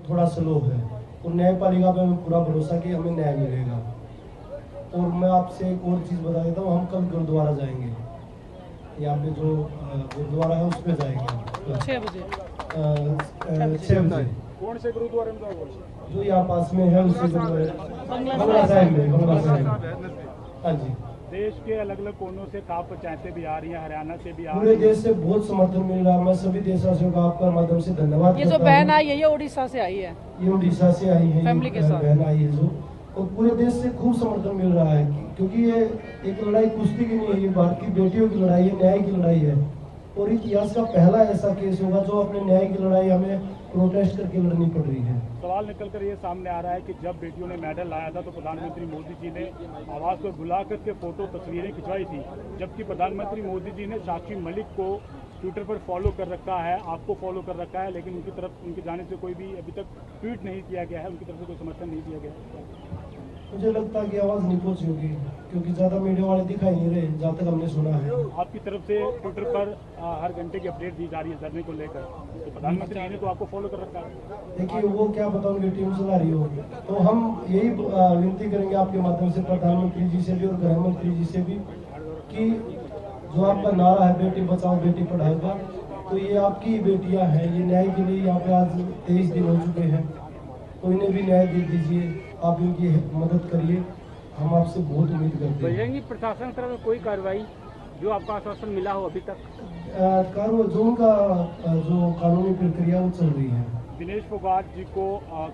थोड़ा स्लो है, और न्यायपालिका पे हमें पूरा भरोसा कि हमें न्याय मिलेगा। और मैं आपसे एक और चीज़ बता देता हूँ, हम कल गुरुद्वारा जाएंगे, यहाँ पे जो गुरुद्वारा है उस पर जाएंगे 6 बजे। 6 बजे। कौन से गुरुद्वारे में जाओगे? जो यहाँ पास में है उसी गुरुद्वारे, बंगला साहिब में, बंगला साहिब। हाँ जी। देश के अलग अलग कोनों से खाप पंचायतें भी आ रही हैं, हरियाणा से भी आ पूरे रही हैं। देश से बहुत समर्थन मिल रहा है। मैं सभी देशवासियों का आपका माध्यम से धन्यवाद ये जो करता बहन हूं। आई है ये उड़ीसा से आई है, ये उड़ीसा से आई है, फैमिली के साथ बहन आई है जो, और पूरे देश से खूब समर्थन मिल रहा है, क्योंकि ये एक लड़ाई कुश्ती की नहीं है, ये भारत की बेटियों की लड़ाई है, न्याय की लड़ाई है। और इतिहास का पहला ऐसा केस होगा जो अपने न्याय की लड़ाई हमें प्रोटेस्ट करके लड़नी पड़ रही है। सवाल निकल कर ये सामने आ रहा है कि जब बेटियों ने मेडल लाया था तो प्रधानमंत्री मोदी जी ने आवाज को बुला करके फोटो तस्वीरें खिंचवाई थी, जबकि प्रधानमंत्री मोदी जी ने साक्षी मलिक को ट्विटर पर फॉलो कर रखा है, आपको फॉलो कर रखा है, लेकिन उनकी तरफ उनके जाने से कोई भी अभी तक ट्वीट नहीं किया गया है, उनकी तरफ से कोई समर्थन नहीं दिया गया। मुझे लगता है कि आवाज नहीं पहुंची होगी, क्योंकि ज्यादा मीडिया वाले दिखाई नहीं रहे जहाँ तक हमने सुना है। आपकी तरफ से ट्विटर पर हर घंटे की अपडेट दी जा रही है धरने को लेकर, तो प्रधानमंत्री जी ने तो आपको फॉलो कर रखा है। देखिए वो क्या पता उनकी टीम चला रही हो, तो हम यही विनती करेंगे आपके माध्यम से प्रधानमंत्री जी से भी और गृह मंत्री जी से भी कि जो आपका नारा है बेटी बचाओ बेटी पढ़ाओ का, तो ये आपकी बेटियां हैं, ये न्याय के लिए यहाँ पे आज 23 दिन हो चुके हैं, तो इन्हें भी न्याय दे दीजिए, आप इनकी मदद करिए, हम आपसे बहुत उम्मीद करते हैं। बजरंगी प्रशासन की तरफ से कोई कार्रवाई जो आपका आश्वासन मिला हो अभी तक? जो उनका जो कानूनी प्रक्रिया वो चल रही है। दिनेश फोगाट जी को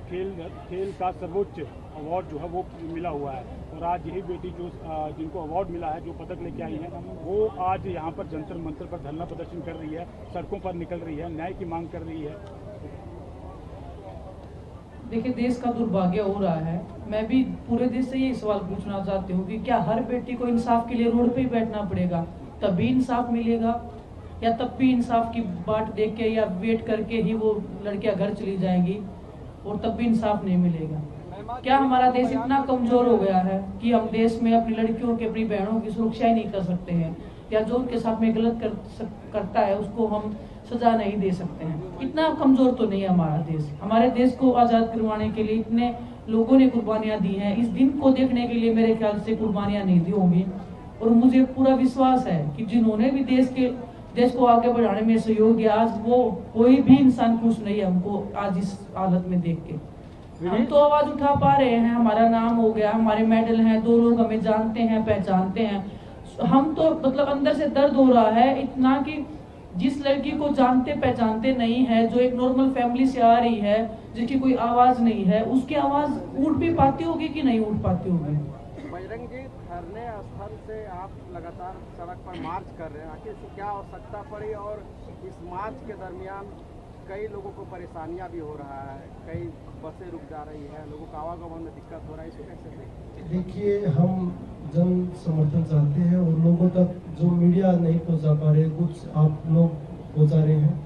खेल का सर्वोच्च अवार्ड जो है वो मिला हुआ है, और आज यही बेटी जो जिनको अवार्ड मिला है, जो पदक लेके आई है, वो आज यहाँ पर जंतर मंतर पर धरना प्रदर्शन कर रही है, सड़कों पर निकल रही है, न्याय की मांग कर रही है। देखिए देश का दुर्भाग्य हो रहा है। मैं भी पूरे देश से ये सवाल पूछना चाहती हूँ कि क्या हर बेटी को इंसाफ के लिए रोड पे ही बैठना पड़ेगा तभी इंसाफ मिलेगा, या तब भी इंसाफ की बाट देख के या वेट करके ही वो लड़कियां घर चली जाएंगी और तब भी इंसाफ नहीं मिलेगा? क्या हमारा देश इतना कमजोर हो गया है कि हम देश में अपनी लड़कियों की, अपनी बहनों की सुरक्षा ही नहीं कर सकते हैं, या जो उनके साथ में गलत करता है उसको हम सजा नहीं दे सकते हैं? इतना कमजोर तो नहीं है हमारा देश। हमारे देश को आजाद करवाने के लिए इतने लोगों ने कुर्बानियां दी हैं, इस दिन को देखने के लिए मेरे ख्याल से कुर्बानियां नहीं दी होंगी। और मुझे पूरा विश्वास है कि जिन्होंने भी देश को आगे बढ़ाने में सहयोग दिया, आज वो कोई भी इंसान खुश नहीं है हमको आज इस हालत में देख के। हम तो आवाज उठा पा रहे हैं, हमारा नाम हो गया, हमारे मेडल हैं, 2 लोग हमें जानते हैं, पहचानते हैं, हम तो मतलब अंदर से दर्द हो रहा है इतना कि जिस लड़की को जानते पहचानते नहीं है, जो एक नॉर्मल फैमिली से आ रही है, जिसकी कोई आवाज नहीं है, उसकी आवाज उठ भी पाती होगी कि नहीं उठ पाती होगी? बजरंग जी, धरने स्थल से आप लगातार सड़क पर मार्च कर रहे हैं, आखिर से क्या आवश्यकता पड़ी? और इस मार्च के दरमियान कई लोगों को परेशानियां भी हो रहा है, कई बसें रुक जा रही है, लोगों का आवागमन में दिक्कत हो रहा है, इसको कैसे देखते? देखिए हम जन समर्थन चाहते हैं और लोगों तक जो मीडिया नहीं पहुंचा पा रहे, कुछ आप लोग पहुंचा रहे हैं,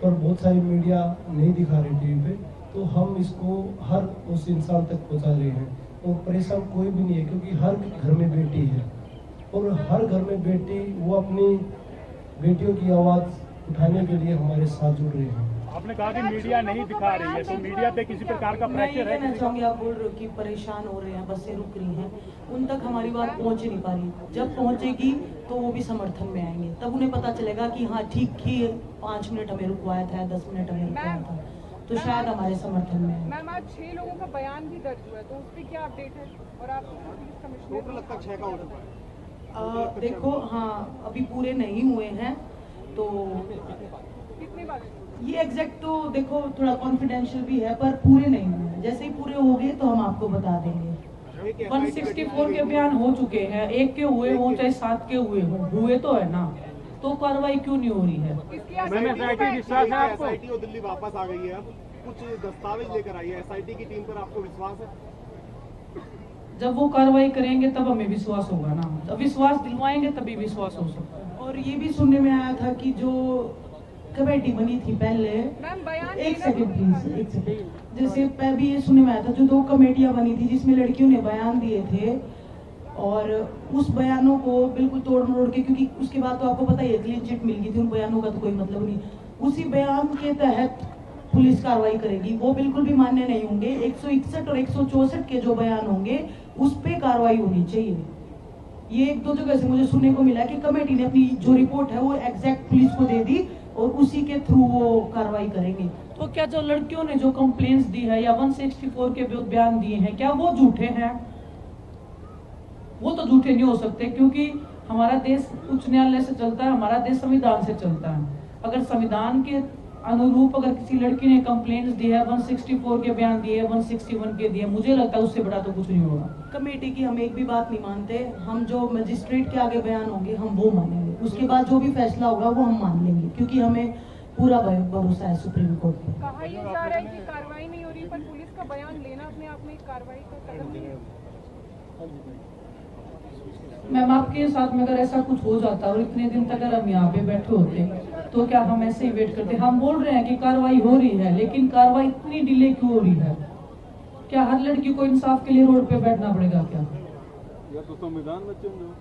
पर बहुत सारी मीडिया नहीं दिखा रही टीवी पे, तो हम इसको हर उस इंसान तक पहुंचा रहे हैं। और परेशान कोई भी नहीं है, क्योंकि हर घर में बेटी है, और हर घर में बेटी वो अपनी बेटियों की आवाज़ उठाने के लिए हमारे साथ जुड़ रहे हैं। आपने कहा कि मीडिया नहीं दिखा रही है, तो मीडिया पे किसी प्रकार का प्रेशर है? मैं चाहूँगी, आप बोल रहे हो कि परेशान हो रहे हैं, बसें रुक रही हैं, उन तक हमारी बात पहुँच नहीं पा रही। जब पहुँचेगी तो वो भी समर्थन में आएंगे, तब उन्हें पता चलेगा कि हाँ ठीक ही 5 मिनट हमें रुकवाया था, 10 मिनट हमें रुकवाया था, तो शायद हमारे समर्थन में आए। मैम आज 6 लोगों का बयान भी दर्ज हुआ है, तो उस पर क्या अपडेट है? और आप पुलिस कमिश्नर देखो, हाँ अभी पूरे नहीं हुए हैं, तो कितने बार ये एग्जैक्ट तो देखो थोड़ा कॉन्फिडेंशियल भी है, पर पूरे नहीं हुए हैं। जैसे ही पूरे हो गए तो हम आपको बता देंगे। 164 के बयान हो चुके हैं, 1 के हुए हो चाहे 7 के हुए तो है ना, तो कार्रवाई क्यों नहीं हो रही है? विश्वास है आपको? SIT और दिल्ली वापस आ गई है, अब कुछ दस्तावेज लेकर आई है, SIT की टीम पर आपको विश्वास है? जब वो कार्रवाई करेंगे तब हमें विश्वास होगा ना, जब विश्वास दिलवाएंगे तभी विश्वास हो सकता है। और ये भी सुनने में आया था कि जो कमेटी बनी थी पहले, एक सेकंड प्लीज, एक सेकंड, जैसे भी ये सुनने में आया था जो 2 कमेटियां बनी थी जिसमें लड़कियों ने बयान दिए थे, और उस बयानों को बिल्कुल तोड़ मरोड़ के, क्योंकि उसके बाद तो आपको पता ही है क्लीन चिट मिल गई थी, उन बयानों का तो कोई मतलब नहीं, उसी बयान के तहत पुलिस कार्रवाई करेगी, वो बिल्कुल भी मान्य नहीं होंगे। 161 और 164 के जो बयान होंगे उस पे कार्रवाई होनी चाहिए। ये एक दो जगह से मुझे सुनने को मिला कि कमेटी ने अपनी जो रिपोर्ट है वो एग्जैक्ट पुलिस को दे दी और उसी के थ्रू वो कार्रवाई करेंगे। तो क्या जो लड़कियों ने जो कंप्लेंट्स दी है या 164 के बयान दिए हैं, क्या वो झूठे हैं? वो तो झूठे नहीं हो सकते, क्योंकि हमारा देश उच्च न्यायालय से चलता है, हमारा देश संविधान से चलता है। अगर संविधान के अनुरूप अगर किसी लड़की ने कंप्लेंट्स दी है, 164 के बयान दिए, 161 के दिए, मुझे लगता है उससे बड़ा तो कुछ नहीं होगा। कमेटी की हम एक भी बात नहीं मानते। हम जो मजिस्ट्रेट के आगे बयान होंगे हम वो मानेंगे, उसके बाद जो भी फैसला होगा वो हम मान लेंगे, क्योंकि हमें पूरा भरोसा है सुप्रीम कोर्ट पे। कहा यह जा रहा है कि कार्रवाई नहीं हो रही, पर पुलिस का बयान लेना अपने आप में एक कार्रवाई का कदम नहीं है। मैम, आपके साथ में अगर ऐसा कुछ हो जाता और इतने दिन तक अगर हम यहाँ पे बैठे होते तो क्या हम ऐसे ही वेट करते? हम बोल रहे हैं कि कार्रवाई हो रही है, लेकिन कार्रवाई इतनी डिले क्यों हो रही है? क्या हर लड़की को इंसाफ के लिए रोड पे बैठना पड़ेगा क्या? या तो संविधान में चेंज हो,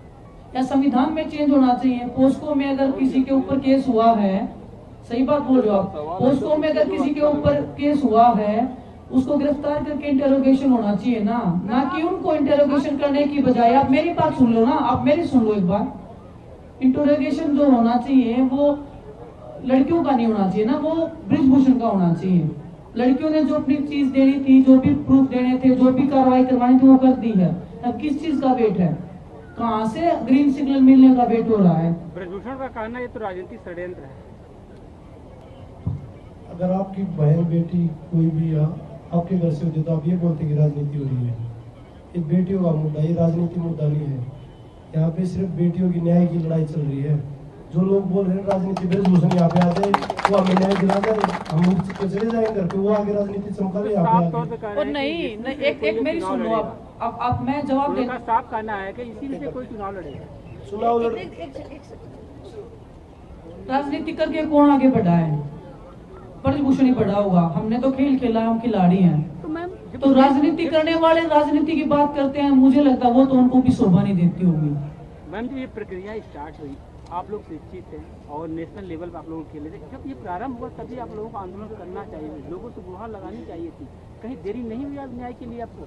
या संविधान में चेंज होना चाहिए। पोस्को में अगर किसी के ऊपर केस हुआ है, सही बात बोल रहे हो आप, पोस्को में अगर किसी के ऊपर केस हुआ है उसको गिरफ्तार करके इंटेरोगेशन होना चाहिए ना कि उनको इंटेरोगेशन करने की बजाय। आप मेरी बात सुन लो ना, आप मेरी सुन लो एक बार। इंटेरोगेशन जो होना चाहिए वो लड़कियों का नहीं होना चाहिए ना, वो ब्रिजभूषण का होना चाहिए। लड़कियों ने जो अपनी चीज देनी थी, जो भी प्रूफ देने थे, जो भी कार्रवाई करवानी थी वो कर दी है। अब किस चीज का वेट है? कहाँ से ग्रीन सिग्नल मिलने का वेट हो रहा है? ब्रिजभूषण का कहना ये तो राजनीतिक षड्यंत्र है। अगर आपकी बहन बेटी कोई भी आपके घर से होती तो आप ये बोलते कि राजनीति हो रही है। ये बेटियों का मुद्दा, ये राजनीति मुद्दा नहीं है। यहाँ पे सिर्फ बेटियों की न्याय की लड़ाई चल रही है। जो लोग बोल रहे हैं राजनीति, ब्रिजभूषण यहाँ पे आते वो हमें न्याय दिला कर हम चले जाएंगे घर पे, वो आगे राजनीति चमका रहे यहाँ पे। और नहीं, एक मेरी सुन लो आप मैं जवाब दे। साफ कहना है कि इसी से कोई चुनाव लड़ेगा। चुनाव राजनीति करके कौन आगे बढ़ा है? ब्रिजभूषण ही बढ़ा होगा। हमने तो खेल खेला, हम खिलाड़ी हैं। तो राजनीति करने वाले राजनीति की बात करते हैं, मुझे लगता है वो तो उनको भी शोभा नहीं देती होगी। मैम जी, ये प्रक्रिया स्टार्ट हुई, आप लोग शिक्षित हैं और नेशनल लेवल पर आप लोग खेले थे। जब ये प्रारंभ हुआ तभी आप लोगों को आंदोलन करना चाहिए, लोगों से गुहार लगानी चाहिए थी। कहीं देरी नहीं हुई आप न्याय के लिए? आपको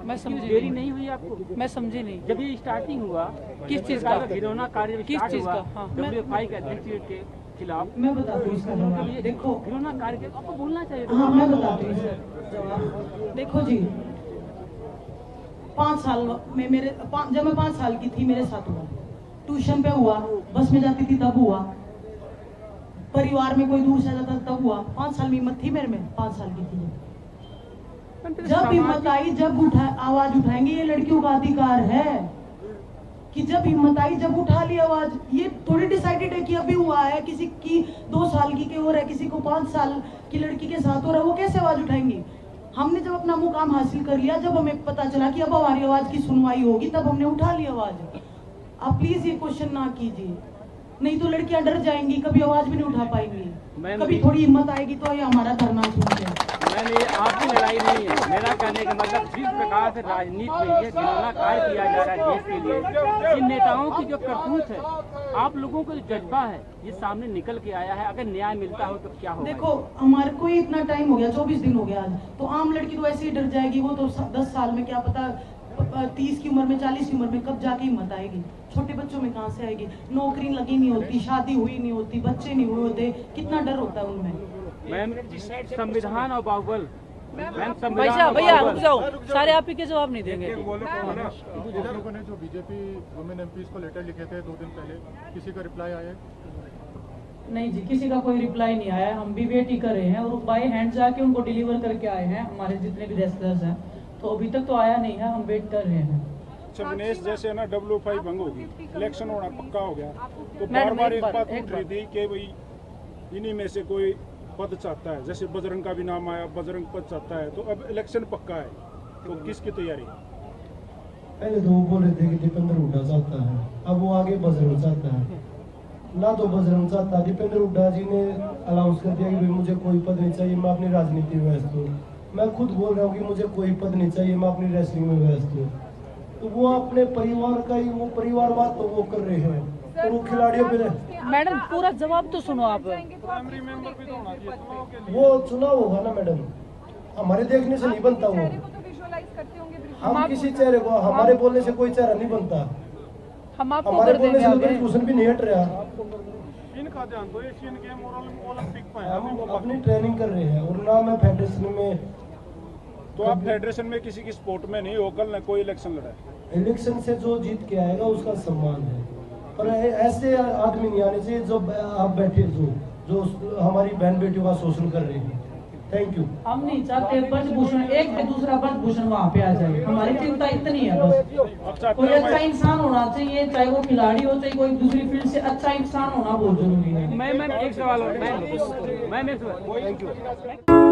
मैं समझी देरी नहीं हुई आपको? मैं समझी नहीं। जब ये स्टार्टिंग हुआ किस चीज का घिनौना कार्य, किस चीज का? हाँ, WFI के अध्यक्ष के खिलाफ मैं बताती हूँ इसका जवाब। देखो, घिनौना कार्य आपको बोलना चाहिए। हाँ मैं बताती हूँ इसका जवाब। देखो जी, 5 साल में जब मैं 5 साल की थी मेरे साथ हुआ, ट्यूशन पे हुआ, बस में जाती थी तब हुआ, परिवार में कोई दूर से जाता तब हुआ। 5 साल में हिम्मत थी मेरे में, 5 साल की थी। जब हिम्मत आई, जब आवाज उठाएंगे, ये लड़कियों का अधिकार है कि जब हिम्मत आई जब उठा ली आवाज। ये थोड़ी डिसाइडेड है कि अभी हुआ है, किसी की 2 साल की हो रहा है, किसी को 5 साल की लड़की के साथ हो रहा है, वो कैसे आवाज उठाएंगे? हमने जब अपना मुकाम हासिल कर लिया, जब हमें पता चला कि अब हमारी आवाज की सुनवाई होगी, तब हमने उठा ली आवाज। आप प्लीज ये क्वेश्चन ना कीजिए, नहीं तो लड़कियां डर जाएंगी, कभी आवाज भी नहीं उठा पाएंगी। कभी थोड़ी हिम्मत आएगी तो ये हमारा धरना सुनते। मैंने आपकी लड़ाई नहीं है, मेरा कहने का मतलब जिस प्रकार से राजनीति में ये घिनौना कार्य किया जा रहा है देश के लिए, जिन नेताओं की जो करतूत है, आप लोगों को जो जज्बा है ये सामने निकल के आया है। अगर न्याय मिलता हो तो क्या होगा? देखो, हमारे को इतना टाइम हो गया, 24 दिन हो गया आज, तो आम लड़की तो ऐसे ही डर जाएगी। वो तो 10 साल में क्या पता 30 की उम्र में, 40 की उम्र में कब जाके हिम्मत आएगी? छोटे बच्चों में कहाँ से आएगी? नौकरी लगी नहीं होती, शादी हुई नहीं होती, बच्चे नहीं हुए होते, कितना डर होता है उनमें। मैम, संविधान और बाहुबल भैया रुक जाओ, सारे आप ही के जवाब नहीं देंगे। लोगों ने जो बीजेपी वुमेन एमपीज को लेटर लिखे थे 2 दिन पहले, किसी का रिप्लाई आया? नहीं जी, किसी का कोई रिप्लाई नहीं आया। हम भी वेट ही कर रहे हैं और बाय हैंड जाके उनको डिलीवर करके आए हैं, हमारे जितने भी रेस्लर्स हैं, तो अभी तक तो आया नहीं है, हम वेट कर रहे हैं। विनेश, जैसे ना WFI भंग होगी, इलेक्शन होना पक्का हो गया, तो बार बार एक बात उठ रही थी कि भाई इन्हीं में से कोई पद चाहता है, जैसे बजरंग का भी नाम आया, बजरंग पद चाहता है, तो अब इलेक्शन पक्का है, तो किसकी तैयारी? पहले तो वो बोल रहे थे कि दीपेंद्र हुड्डा चाहता है, अब वो आगे बजरंग चाहता है ना। तो बजरंग चाहता, दीपेंद्र हुड्डा जी ने अनाउंस कर दिया कि भाई मुझे कोई पद नहीं चाहिए, मैं अपनी राजनीति में व्यस्त हूँ। मैं खुद बोल रहा हूँ कि मुझे कोई पद नहीं चाहिए, मैं अपनी रेसलिंग में व्यस्त हूँ। तो वो अपने परिवार का ही, वो परिवारवाद तो वो कर रहे हैं। और वो खिलाड़ियों पे मैडम पूरा जवाब तो सुनो आप। प्राइमरी मेंबर भी तो होना चाहिए। वो चुनाव होगा ना मैडम, हमारे देखने से नहीं बनता वो। विजुअलाइज करते होंगे। हम किसी चेहरे को, हमारे बोलने से कोई चेहरा नहीं बनता। हम आपको हमारे कर बोलने देंगे से तो आगे। भूषण भी नहीं हट रहा। इनका ध्यान तो एशियन गेम और ओलंपिक पे है। हम अपनी ट्रेनिंग कर रहे हैं और ना मैं फेडरेशन में। तो आप फेडरेशन में किसी की स्पोर्ट में नहीं हो, कल न कोई इलेक्शन लड़ा है। इलेक्शन से जो जीत के आएगा उसका सम्मान है, पर ऐसे आदमी नहीं आने चाहिए जो आप बैठे जो हमारी बहन बेटियों का शोषण कर रहे हैं। Thank you. हम नहीं चाहते ब्रजभूषण एक पे दूसरा ब्रजभूषण वहाँ पे आ जाए, हमारी चिंता इतनी है बस। कोई अच्छा इंसान होना चाहिए, चाहे वो खिलाड़ी हो चाहे कोई दूसरी फील्ड से अच्छा इंसान होना बहुत जरूरी है। मैम एक सवाल और, मैम एक सवाल। Thank you.